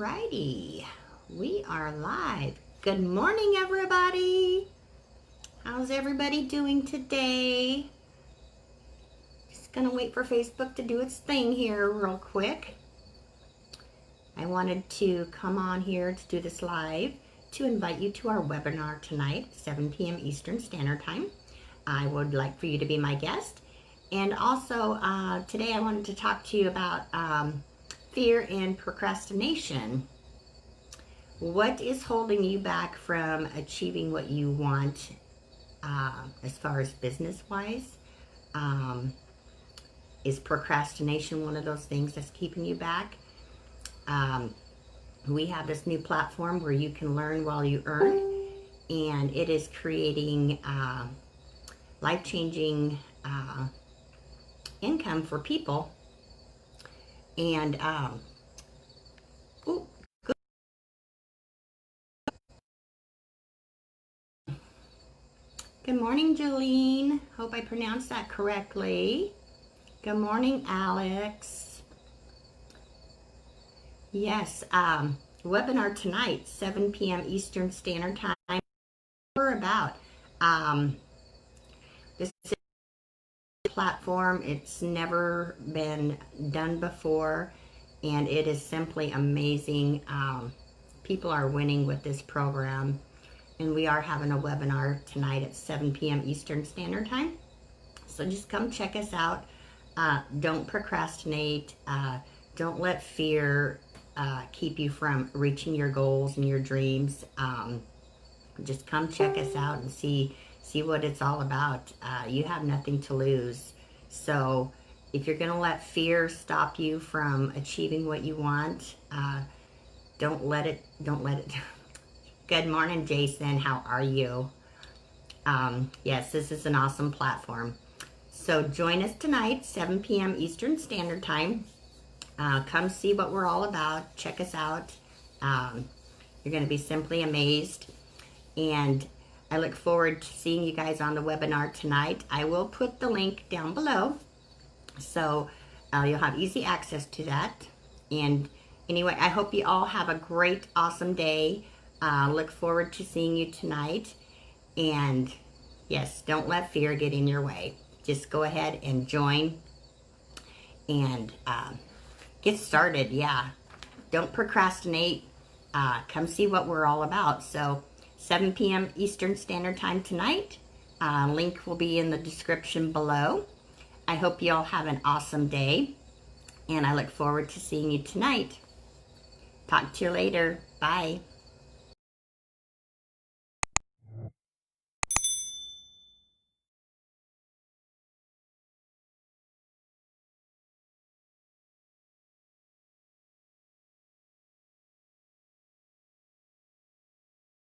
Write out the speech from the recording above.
Alrighty, we are live. Good morning, everybody. How's everybody doing today? Just gonna wait for Facebook to do its thing here real quick. I wanted to come on here to do this live to invite you to our webinar tonight, 7 p.m. Eastern Standard Time. I would like for you to be my guest. And also, today I wanted to talk to you about fear and procrastination. What is holding you back from achieving what you want as far as business-wise? Is procrastination one of those things that's keeping you back? We have this new platform where you can learn while you earn, and it is creating life-changing income for people. And good morning, Jolene. Hope I pronounced that correctly. Good morning, Alex. Yes, webinar tonight, 7 p.m. Eastern Standard Time. We're about this platform. It's never been done before, and it is simply amazing. People are winning with this program, and we are having a webinar tonight at 7 p.m. Eastern Standard Time. So just come check us out. Don't procrastinate. Don't let fear keep you from reaching your goals and your dreams. Just come check us out and see what it's all about. You have nothing to lose. So if you're gonna let fear stop you from achieving what you want, don't let it. Good morning, Jason. How are you? Yes, this is an awesome platform. So join us tonight, 7 p.m. Eastern Standard Time. Come see what we're all about. Check us out. You're going to be simply amazed. And I look forward to seeing you guys on the webinar tonight. I will put the link down below, so you'll have easy access to that. And anyway, I hope you all have a great, awesome day. Look forward to seeing you tonight. And yes, don't let fear get in your way. Just go ahead and join and get started. Yeah, don't procrastinate. Come see what we're all about. So 7 p.m. Eastern Standard Time tonight. Link will be in the description below. I hope you all have an awesome day, and I look forward to seeing you tonight. Talk to you later. Bye.